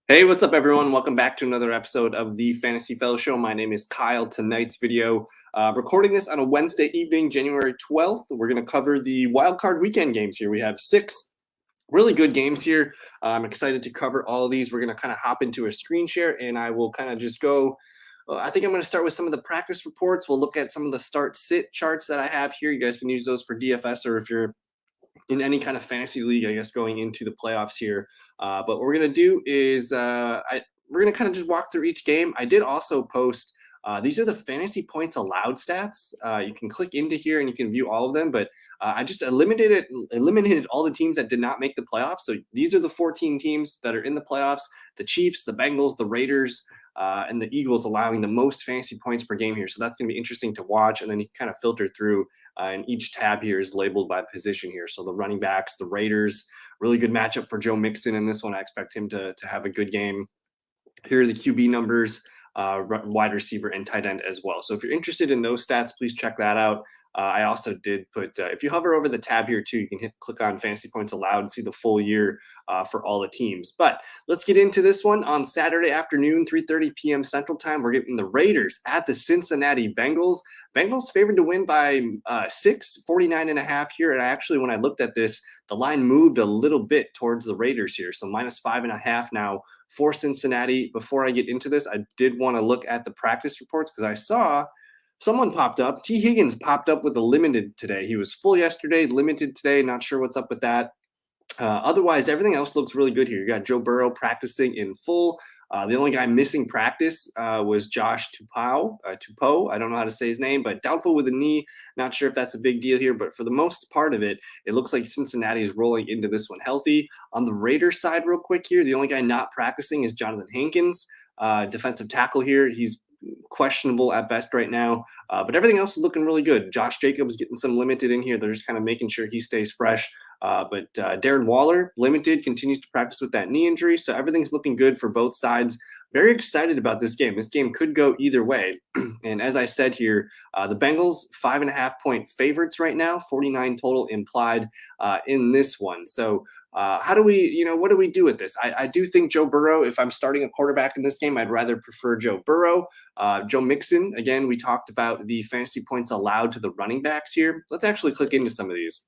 Hey, what's up, everyone? Welcome back to another episode of the Fantasy Fellow Show. My name is Kyle. Tonight's video, recording this on a Wednesday evening, January 12th. We're going to cover the Wildcard Weekend games here. We have 6 really good games here. I'm excited to cover all of these. We're going to kind of hop into a screen share, and I will kind of just go. I think I'm going to start with some of the practice reports. We'll look at some of the start-sit charts that I have here. You guys can use those for DFS, or if you're in any kind of fantasy league, I guess, going into the playoffs here. But what we're going to do is we're going to kind of just walk through each game. I did also post, these are the fantasy points allowed stats. You can click into here and you can view all of them, but I just eliminated all the teams that did not make the playoffs. So these are the 14 teams that are in the playoffs: the Chiefs, the Bengals, the Raiders, and the Eagles, allowing the most fantasy points per game here. So that's going to be interesting to watch. And then you kind of filter through, and each tab here is labeled by position here. So the running backs, the Raiders, really good matchup for Joe Mixon in this one. I expect him to have a good game. Here are the QB numbers, wide receiver, and tight end as well. So if you're interested in those stats, please check that out. I also did put, if you hover over the tab here too, you can click on fantasy points allowed and see the full year for all the teams. But let's get into this one. On Saturday afternoon, 3:30 p.m. Central Time, we're getting the Raiders at the Cincinnati Bengals. Bengals favored to win by 6, 49.5 here. And actually, when I looked at this, the line moved a little bit towards the Raiders here. So -5.5 now for Cincinnati. Before I get into this, I did want to look at the practice reports because I saw someone popped up. T. Higgins popped up with a limited today. He was full yesterday, limited today. Not sure what's up with that. Otherwise, everything else looks really good here. You got Joe Burrow practicing in full. The only guy missing practice was Josh Tupou. I don't know how to say his name, but doubtful with a knee. Not sure if that's a big deal here, but for the most part of it, it looks like Cincinnati is rolling into this one healthy. On the Raiders side, real quick here, the only guy not practicing is Jonathan Hankins, defensive tackle here. He's questionable at best right now, but everything else is looking really good. Josh Jacobs getting some limited in here. They're just kind of making sure he stays fresh. But Darren Waller, limited, continues to practice with that knee injury. So everything's looking good for both sides. Very excited about this game. This game could go either way. And as I said here, the Bengals 5.5-point favorites right now, 49 total implied in this one. So how do we, what do we do with this? I do think Joe Burrow, if I'm starting a quarterback in this game, I'd rather prefer Joe Burrow. Joe Mixon, again, we talked about the fantasy points allowed to the running backs here. Let's actually click into some of these.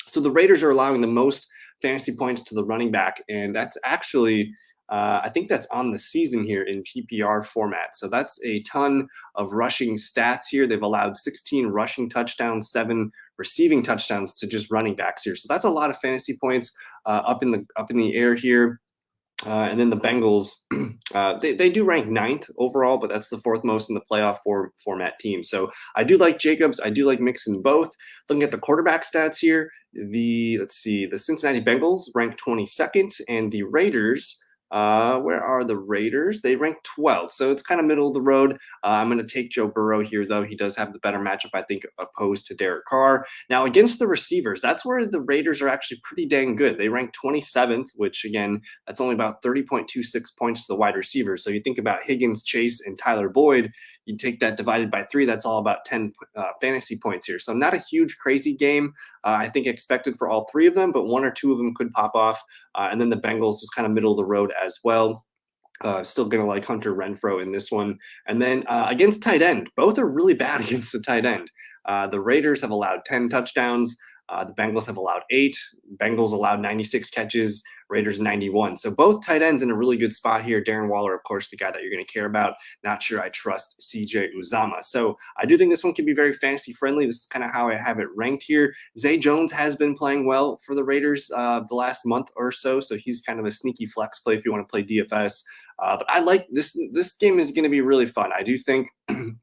So the Raiders are allowing the most fantasy points to the running back, and that's actually, I think that's on the season here in PPR format. So that's a ton of rushing stats here. They've allowed 16 rushing touchdowns, 7 receiving touchdowns to just running backs here. So that's a lot of fantasy points up in the air here. And then the Bengals, they do rank 9th overall, but that's the 4th most in the playoff format team. So I do like Jacobs. I do like Mixon both. Looking at the quarterback stats here, the Cincinnati Bengals rank 22nd, and the Raiders, where are the Raiders? They rank 12th, so it's kind of middle of the road. I'm going to take Joe Burrow here, though. He does have the better matchup, I think, opposed to Derek Carr. Now, against the receivers, that's where the Raiders are actually pretty dang good. They rank 27th, which, again, that's only about 30.26 points to the wide receivers. So you think about Higgins, Chase, and Tyler Boyd, you take that divided by 3, that's all about 10 fantasy points here. So not a huge, crazy game, I think, expected for all 3 of them, but 1 or 2 of them could pop off. And then the Bengals is kind of middle of the road as well. Still going to like Hunter Renfrow in this one. And then against tight end, both are really bad against the tight end. The Raiders have allowed 10 touchdowns. The Bengals have allowed 8. Bengals allowed 96 catches. Raiders 91. So both tight ends in a really good spot here. Darren Waller, of course, the guy that you're going to care about. Not sure I trust CJ Uzomah. So I do think this one can be very fantasy friendly. This is kind of how I have it ranked here. Zay Jones has been playing well for the Raiders the last month or so. So he's kind of a sneaky flex play if you want to play DFS. But I like this. This game is going to be really fun. I do think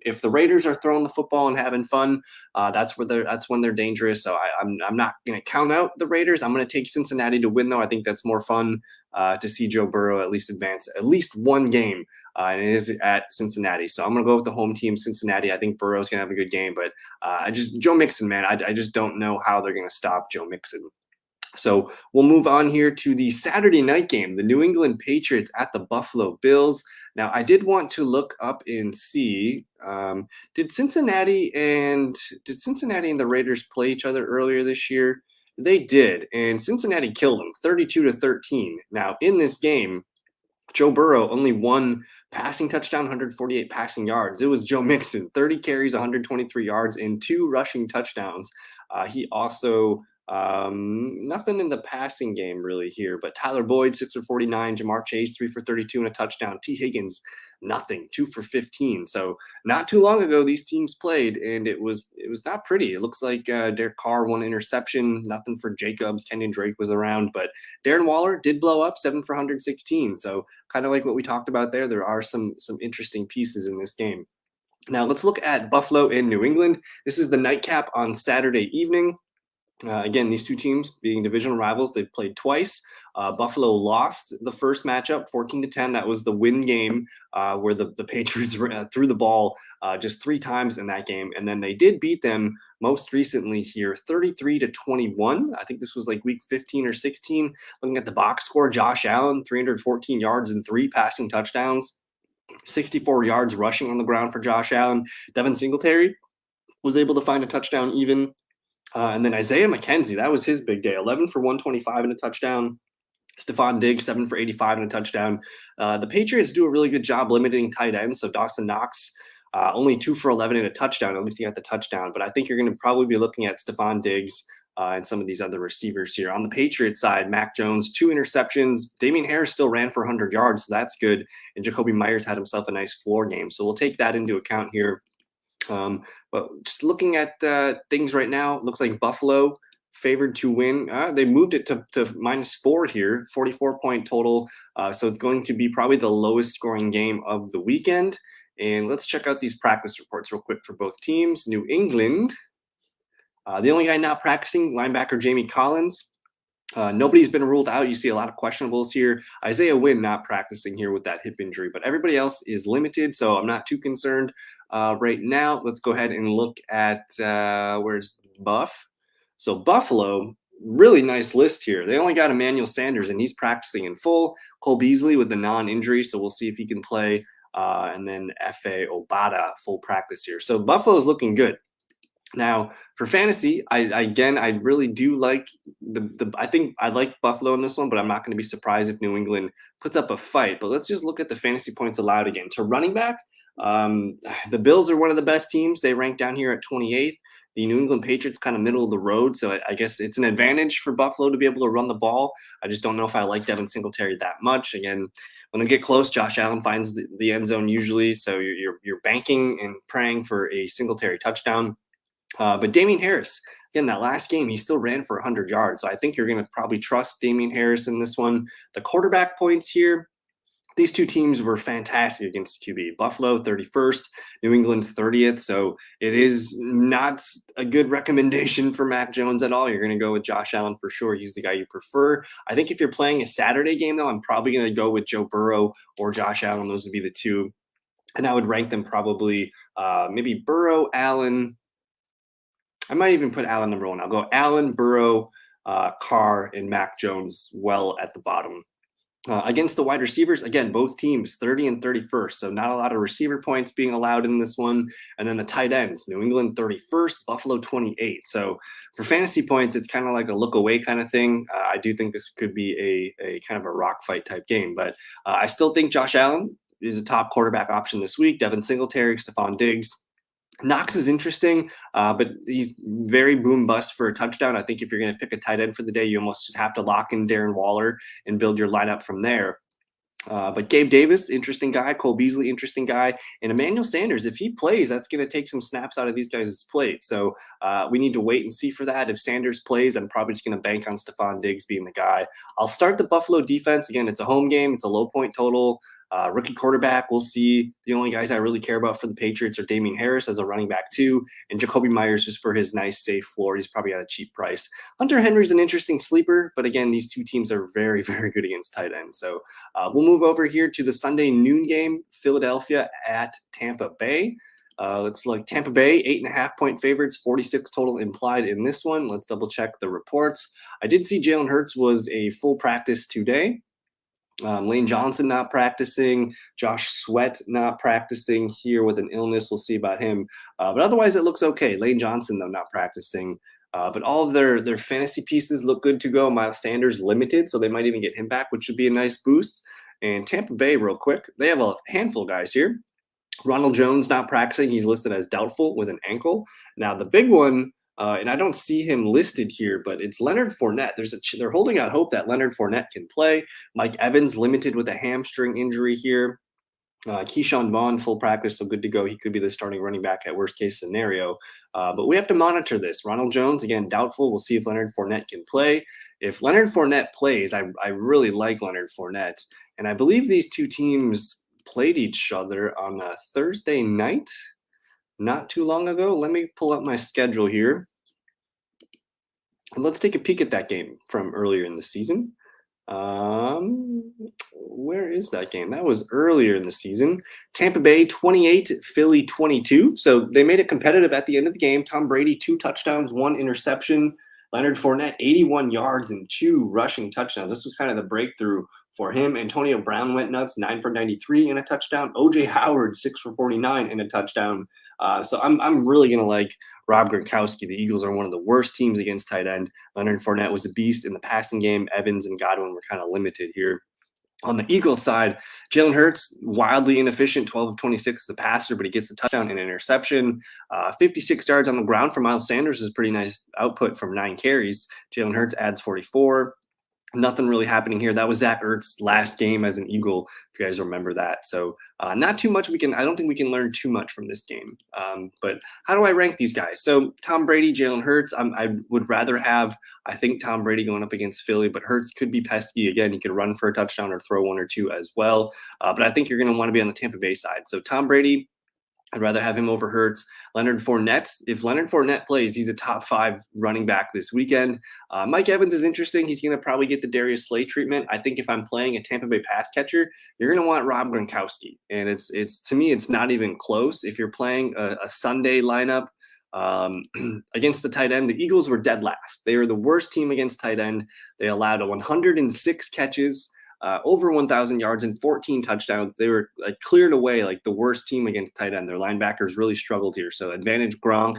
if the Raiders are throwing the football and having fun, that's when they're dangerous. So I'm not going to count out the Raiders. I'm going to take Cincinnati to win, though. I think that's more fun to see Joe Burrow at least advance at least one game, and it is at Cincinnati. So I'm going to go with the home team, Cincinnati. I think Burrow's going to have a good game, but Joe Mixon, man, I just don't know how they're going to stop Joe Mixon. So we'll move on here to the Saturday night game, the New England Patriots at the Buffalo Bills. Now, I did want to look up and see, did Cincinnati and the Raiders play each other earlier this year? They did, and Cincinnati killed them 32-13. Now, in this game, Joe Burrow, only one passing touchdown, 148 passing yards. It was Joe Mixon, 30 carries, 123 yards, and 2 rushing touchdowns. He also nothing in the passing game really here, but Tyler Boyd, 6 for 49, Jamar Chase, 3 for 32 and a touchdown. T. Higgins, nothing, 2 for 15. So not too long ago, these teams played, and it was not pretty. It looks like Derek Carr, 1 interception, nothing for Jacobs. Kenyon Drake was around, but Darren Waller did blow up, 7 for 116. So kind of like what we talked about there, there are some interesting pieces in this game. Now let's look at Buffalo and New England. This is the nightcap on Saturday evening. Again, these two teams being divisional rivals, they've played twice. Buffalo lost the first matchup, 14-10. That was the win game where the Patriots threw the ball just 3 times in that game. And then they did beat them most recently here, 33-21. I think this was like week 15 or 16. Looking at the box score, Josh Allen, 314 yards and 3 passing touchdowns, 64 yards rushing on the ground for Josh Allen. Devin Singletary was able to find a touchdown even. And then Isaiah McKenzie, that was his big day, 11 for 125 and a touchdown. Stephon Diggs, 7 for 85 and a touchdown. The Patriots do a really good job limiting tight ends. So Dawson Knox, only 2 for 11 and a touchdown. At least he got the touchdown. But I think you're going to probably be looking at Stephon Diggs and some of these other receivers here. On the Patriots side, Mac Jones, 2 interceptions. Damian Harris still ran for 100 yards, so that's good. And Jacoby Myers had himself a nice floor game. So we'll take that into account here. But just looking at things right now, it looks like Buffalo favored to win. They moved it to -4 here, 44-point total. So it's going to be probably the lowest scoring game of the weekend. And let's check out these practice reports real quick for both teams. New England, the only guy not practicing, linebacker Jamie Collins. Nobody's been ruled out. You see a lot of questionables here. Isaiah Wynn not practicing here with that hip injury, but everybody else is limited, so I'm not too concerned right now. Let's go ahead and look at where's Buff. So Buffalo, really nice list here. They only got Emmanuel Sanders, and he's practicing in full. Cole Beasley with the non-injury, so we'll see if he can play. And then Efe Obada, full practice here. So Buffalo's looking good. Now, for fantasy, I really do like I think I like Buffalo in this one, but I'm not going to be surprised if New England puts up a fight. But let's just look at the fantasy points allowed again. To running back, the Bills are one of the best teams. They rank down here at 28th. The New England Patriots kind of middle of the road, so I guess it's an advantage for Buffalo to be able to run the ball. I just don't know if I like Devin Singletary that much. Again, when they get close, Josh Allen finds the end zone usually, so you're banking and praying for a Singletary touchdown. But Damian Harris, again, that last game, he still ran for 100 yards. So I think you're going to probably trust Damian Harris in this one. The quarterback points here, these two teams were fantastic against QB. Buffalo, 31st, New England, 30th. So it is not a good recommendation for Mac Jones at all. You're going to go with Josh Allen for sure. He's the guy you prefer. I think if you're playing a Saturday game, though, I'm probably going to go with Joe Burrow or Josh Allen. Those would be the two. And I would rank them probably maybe Burrow, Allen. I might even put Allen number 1. I'll go Allen, Burrow, Carr, and Mac Jones well at the bottom. Against the wide receivers, again, both teams 30 and 31st, so not a lot of receiver points being allowed in this one. And then the tight ends, New England 31st, Buffalo 28. So for fantasy points, it's kind of like a look away kind of thing. I do think this could be a kind of a rock fight type game, but I still think Josh Allen is a top quarterback option this week. Devin Singletary, Stephon Diggs. Knox is interesting, but he's very boom bust for a touchdown. I think if you're going to pick a tight end for the day, you almost just have to lock in Darren Waller and build your lineup from there. But Gabe Davis, interesting guy. Cole Beasley, interesting guy. And Emmanuel Sanders, if he plays, that's going to take some snaps out of these guys' plate. So we need to wait and see for that. If Sanders plays, I'm probably just going to bank on Stephon Diggs being the guy. I'll start the Buffalo defense. Again, it's a home game. It's a low point total. Rookie quarterback, we'll see. The only guys I really care about for the Patriots are Damian Harris as a running back too, and Jacoby Myers just for his nice, safe floor. He's probably at a cheap price. Hunter Henry's an interesting sleeper, but again, these two teams are very, very good against tight ends. So we'll move over here to the Sunday noon game, Philadelphia at Tampa Bay. Let's look. Tampa Bay, 8.5-point favorites, 46 total implied in this one. Let's double check the reports. I did see Jalen Hurts was a full practice today. Lane Johnson not practicing, Josh Sweat not practicing here with an illness. We'll see about him. But otherwise, it looks okay. Lane Johnson, though, not practicing. But all of their fantasy pieces look good to go. Miles Sanders limited, so they might even get him back, which would be a nice boost. And Tampa Bay, real quick, they have a handful of guys here. Ronald Jones not practicing. He's listed as doubtful with an ankle. Now, the big one, and I don't see him listed here, but it's Leonard Fournette. They're holding out hope that Leonard Fournette can play. Mike Evans limited with a hamstring injury here. Keyshawn Vaughn, full practice, so good to go. He could be the starting running back at worst case scenario. But we have to monitor this. Ronald Jones, again, doubtful. We'll see if Leonard Fournette can play. If Leonard Fournette plays, I really like Leonard Fournette. And I believe these two teams played each other on a Thursday night not too long ago. Let me pull up my schedule here. And let's take a peek at that game from earlier in the season. Where is that game? That was earlier in the season. Tampa Bay 28, Philly 22. So they made it competitive at the end of the game. Tom Brady, 2 touchdowns, 1 interception. Leonard Fournette, 81 yards and 2 rushing touchdowns. This was kind of the breakthrough for him. Antonio Brown went nuts, 9 for 93 and a touchdown. OJ Howard, 6 for 49 and a touchdown. So I'm really going to like Rob Gronkowski. The Eagles are one of the worst teams against tight end. Leonard Fournette was a beast in the passing game. Evans and Godwin were kind of limited here. On the Eagles side, Jalen Hurts, wildly inefficient, 12 of 26 as the passer, but he gets a touchdown and an interception. 56 yards on the ground for Miles Sanders is pretty nice output from 9 carries. Jalen Hurts adds 44. Nothing really happening here. That was Zach Ertz's last game as an Eagle, if you guys remember that. So not too much I don't think we can learn too much from this game. But how do I rank these guys? So Tom Brady, Jalen Hurts, I would rather have, I think, Tom Brady going up against Philly, but Hurts could be pesky. Again, he could run for a touchdown or throw 1 or 2 as well. But I think you're going to want to be on the Tampa Bay side. So Tom Brady, I'd rather have him over Hurts. Leonard Fournette, if Leonard Fournette plays, he's a top 5 running back this weekend. Mike Evans is interesting. He's going to probably get the Darius Slay treatment. I think if I'm playing a Tampa Bay pass catcher, you're going to want Rob Gronkowski. And it's to me, it's not even close. If you're playing a Sunday lineup against the tight end, the Eagles were dead last. They were the worst team against tight end. They allowed 106 catches, over 1,000 yards and 14 touchdowns. They were cleared away like the worst team against tight end. Their linebackers really struggled here. So advantage Gronk.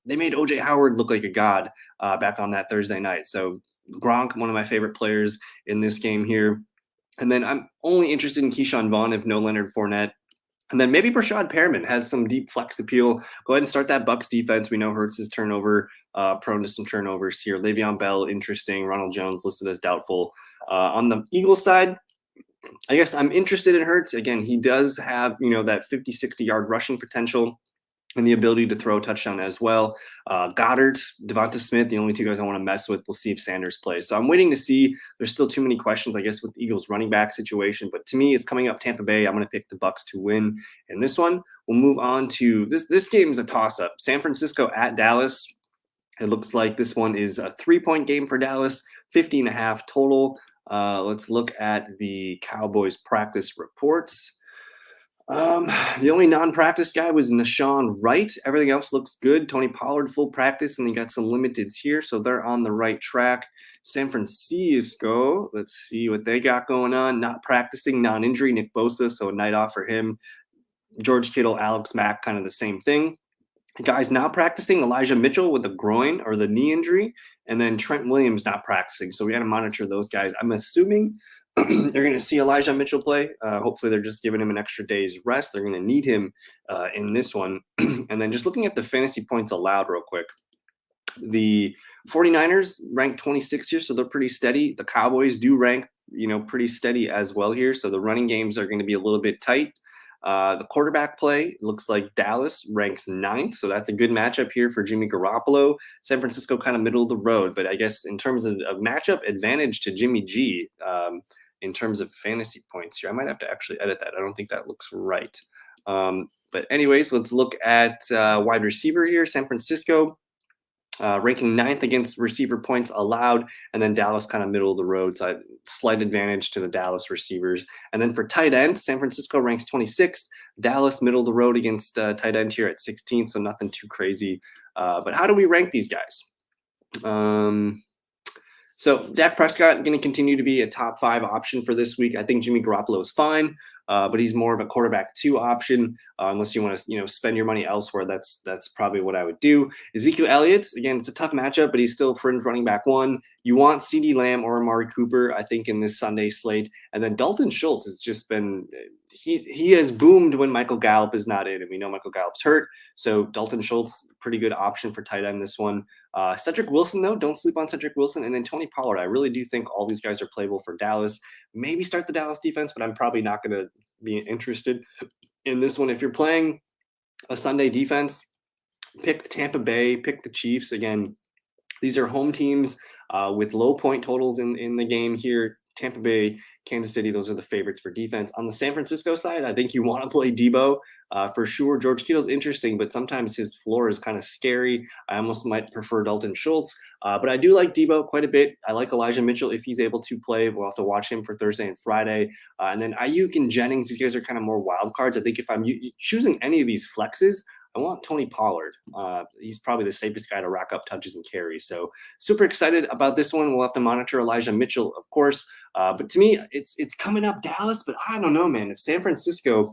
They made OJ Howard look like a god back on that Thursday night. So Gronk, one of my favorite players in this game here. And then I'm only interested in Keyshawn Vaughn if no Leonard Fournette. And then maybe Brashad Perriman has some deep flex appeal. Go ahead and start that Bucs defense. We know Hurts is turnover prone to some turnovers here. Le'Veon Bell, interesting. Ronald Jones listed as doubtful. On the Eagles side, I guess I'm interested in Hurts. Again, he does have, that 50, 60-yard rushing potential and the ability to throw a touchdown as well. Goddard, Devonta Smith, the only 2 guys I want to mess with. We'll see if Sanders plays. So I'm waiting to see. There's still too many questions, I guess, with the Eagles running back situation. But to me, it's coming up Tampa Bay. I'm going to pick the Bucs to win in this one. We'll move on to this game is a toss-up. San Francisco at Dallas. It looks like this one is a 3-point game for Dallas, 50.5 total. Let's look at the Cowboys practice reports. The only non-practice guy was Nashawn Wright. Everything else looks good. Tony Pollard, full practice, and they got some limiteds here, so they're on the right track. San Francisco, let's see what they got going on. Not practicing, non-injury, Nick Bosa, so a night off for him. George Kittle, Alex Mack, kind of the same thing. The guys not practicing, Elijah Mitchell with the groin or the knee injury, and then Trent Williams not practicing. So we got to monitor those guys. I'm assuming they're going to see Elijah Mitchell play. Hopefully they're just giving him an extra day's rest. They're going to need him in this one. And then just looking at the fantasy points allowed real quick. The 49ers ranked 26 here, so they're pretty steady. The Cowboys do rank, pretty steady as well here. So the running games are going to be a little bit tight. The quarterback play looks like Dallas ranks 9th, so that's a good matchup here for Jimmy Garoppolo. San Francisco kind of middle of the road, but I guess in terms of matchup advantage to Jimmy G in terms of fantasy points here. I might have to actually edit that. I don't think that looks right. But anyways, let's look at wide receiver here. San Francisco ranking 9th against receiver points allowed, and then Dallas kind of middle of the road, so slight advantage to the Dallas receivers. And then for tight end, San Francisco ranks 26th, Dallas middle of the road against tight end here at 16th, so nothing too crazy. But how do we rank these guys? So Dak Prescott going to continue to be a top 5 option for this week. I think Jimmy Garoppolo is fine. but he's more of a quarterback 2 option. Unless you want to, spend your money elsewhere, that's probably what I would do. Ezekiel Elliott, again, it's a tough matchup, but he's still fringe running back 1. You want CeeDee Lamb or Amari Cooper, I think, in this Sunday slate. And then Dalton Schultz has just been he has boomed when Michael Gallup is not in, and we know Michael Gallup's hurt. So Dalton Schultz, pretty good option for tight end this one. Cedric Wilson, though, don't sleep on Cedric Wilson. And then Tony Pollard. I really do think all these guys are playable for Dallas. Maybe start the Dallas defense, but I'm probably not going to be interested in this one. If you're playing a Sunday defense, pick Tampa Bay, pick the Chiefs. Again, these are home teams with low point totals in the game here. Tampa Bay, Kansas City, those are the favorites for defense. On the San Francisco side, I think you want to play Debo for sure. George Kittle's interesting, but sometimes his floor is kind of scary. I almost might prefer Dalton Schultz, but I do like Debo quite a bit. I like Elijah Mitchell if he's able to play. We'll have to watch him for Thursday and Friday. And then Ayuk and Jennings, these guys are kind of more wild cards. I think if I'm choosing any of these flexes, I want Tony Pollard. He's probably the safest guy to rack up touches and carries. So super excited about this one. We'll have to monitor Elijah Mitchell, of course. But to me, it's coming up Dallas, but I don't know, man. If San Francisco,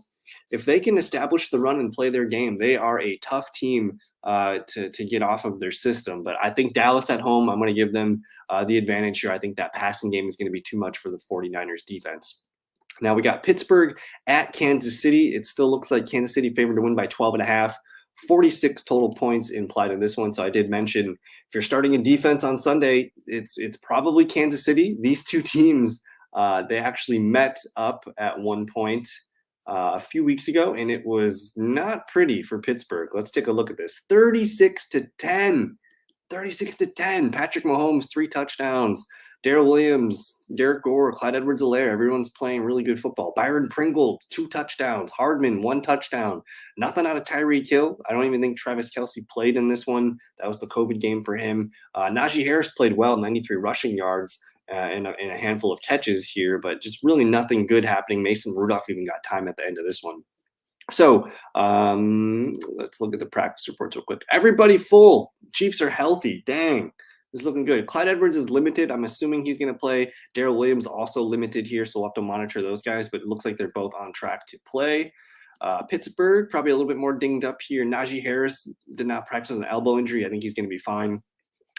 if they can establish the run and play their game, they are a tough team to get off of their system. But I think Dallas at home, I'm going to give them the advantage here. I think that passing game is going to be too much for the 49ers defense. Now we got Pittsburgh at Kansas City. It still looks like Kansas City favored to win by 12.5. 46 total points implied in this one. So I did mention if you're starting a defense on Sunday, it's probably Kansas City. These two teams, they actually met up at one point a few weeks ago, and it was not pretty for Pittsburgh. Let's take a look at this. 36-10. 36-10. Patrick Mahomes, 3 touchdowns. Darrell Williams, Derek Gore, Clyde Edwards-Helaire, everyone's playing really good football. Byron Pringle, 2 touchdowns. Hardman, 1 touchdown. Nothing out of Tyreek Hill. I don't even think Travis Kelce played in this one. That was the COVID game for him. Najee Harris played well, 93 rushing yards and a handful of catches here, but just really nothing good happening. Mason Rudolph even got time at the end of this one. So let's look at the practice reports real quick. Everybody full. Chiefs are healthy. Dang. This is looking good. Clyde Edwards is limited. I'm assuming he's going to play. Darrell Williams also limited here, so we'll have to monitor those guys, but it looks like they're both on track to play. Pittsburgh, probably a little bit more dinged up here. Najee Harris did not practice with an elbow injury. I think he's going to be fine.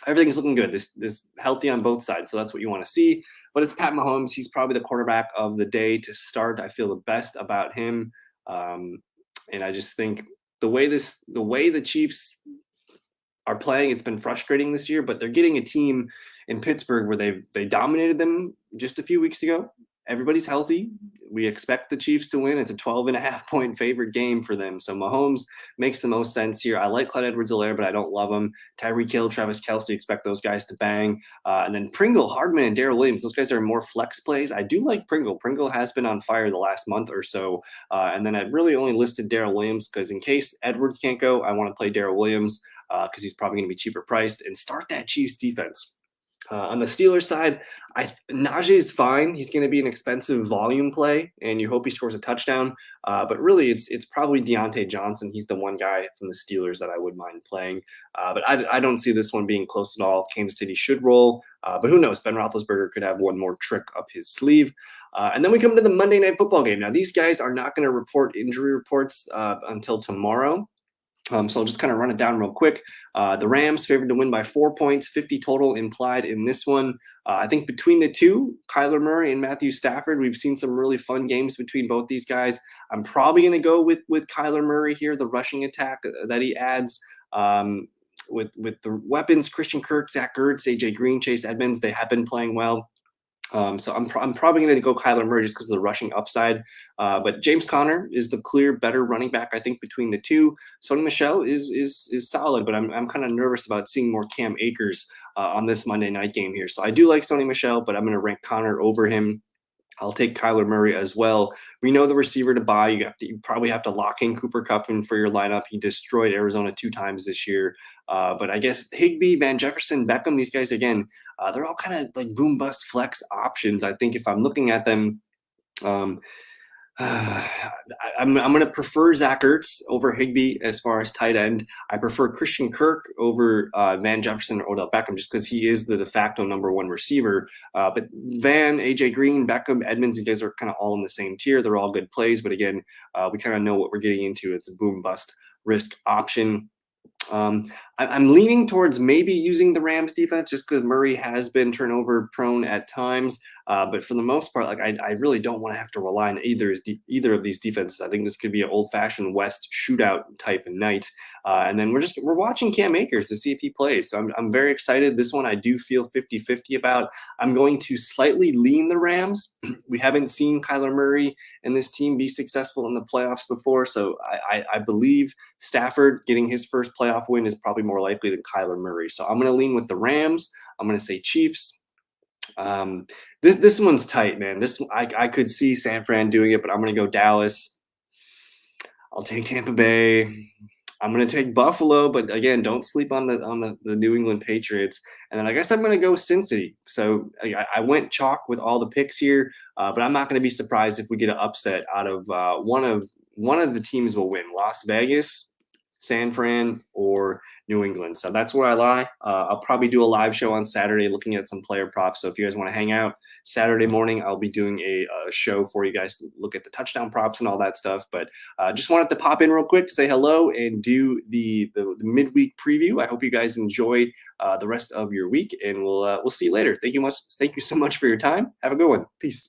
Everything's looking good. This healthy on both sides, so that's what you want to see. But it's Pat Mahomes. He's probably the quarterback of the day to start. I feel the best about him, and I just think the way the Chiefs are playing, it's been frustrating this year, but they're getting a team in Pittsburgh where they dominated them just a few weeks ago. Everybody's healthy. We expect the Chiefs to win. It's a 12.5 point favorite game for them. So Mahomes makes the most sense here. I like Clyde Edwards-Helaire, but I don't love him. Tyreek Hill, Travis Kelce, expect those guys to bang. And then Pringle, Hardman, and Darrell Williams. Those guys are more flex plays. I do like Pringle. Pringle has been on fire the last month or so. And then I really only listed Darrell Williams because in case Edwards can't go, I want to play Darrell Williams because he's probably going to be cheaper priced and start that Chiefs defense. On the Steelers side, Najee is fine. He's going to be an expensive volume play, and you hope he scores a touchdown. But really, it's probably Deontay Johnson. He's the one guy from the Steelers that I would mind playing. But I don't see this one being close at all. Kansas City should roll, but who knows? Ben Roethlisberger could have one more trick up his sleeve. And then we come to the Monday Night Football game. Now, these guys are not going to report injury reports until tomorrow. So I'll just kind of run it down real quick. The Rams favored to win by 4 points, 50 total implied in this one. I think between the two, Kyler Murray and Matthew Stafford, we've seen some really fun games between both these guys. I'm probably going to go with Kyler Murray here, the rushing attack that he adds. With the weapons, Christian Kirk, Zach Ertz, AJ Green, Chase Edmonds, they have been playing well. So I'm probably going to go Kyler Murray just because of the rushing upside. But James Conner is the clear better running back, I think, between the two. Sony Michel is solid, but I'm kind of nervous about seeing more Cam Akers on this Monday night game here. So I do like Sony Michel, but I'm going to rank Conner over him. I'll take Kyler Murray as well. We know the receiver to buy. You probably have to lock in Cooper Kupp in for your lineup. He destroyed Arizona 2 times this year. But I guess Higbee, Van Jefferson, Beckham, these guys, again, they're all kind of like boom bust flex options. I think if I'm looking at them, I'm going to prefer Zach Ertz over Higbee as far as tight end. I prefer Christian Kirk over Van Jefferson or Odell Beckham just because he is the de facto #1 receiver. But Van, AJ Green, Beckham, Edmonds, these guys are kind of all in the same tier. They're all good plays. But again, we kind of know what we're getting into. It's a boom bust risk option. I'm leaning towards maybe using the Rams defense just because Murray has been turnover prone at times. But for the most part, like I really don't want to have to rely on either of these defenses. I think this could be an old-fashioned West shootout type night. And then we're watching Cam Akers to see if he plays. So I'm very excited. This one I do feel 50-50 about. I'm going to slightly lean the Rams. We haven't seen Kyler Murray and this team be successful in the playoffs before, so I believe Stafford getting his first playoff win is probably more likely than Kyler Murray. So I'm going to lean with the Rams. I'm going to say Chiefs. This one's tight, man. I could see San Fran doing it, but I'm going to go Dallas. I'll take Tampa Bay. I'm going to take Buffalo, but again, don't sleep on the New England Patriots. And then I guess I'm going to go Cincy. So I went chalk with all the picks here, but I'm not going to be surprised if we get an upset out of one of the teams will win. Las Vegas, San Fran, or New England. So that's where I lie. I'll probably do a live show on Saturday looking at some player props. So if you guys want to hang out Saturday morning, I'll be doing a show for you guys to look at the touchdown props and all that stuff. But just wanted to pop in real quick, say hello, and do the midweek preview. I hope you guys enjoy the rest of your week, and we'll see you later. Thank you so much for your time. Have a good one. Peace.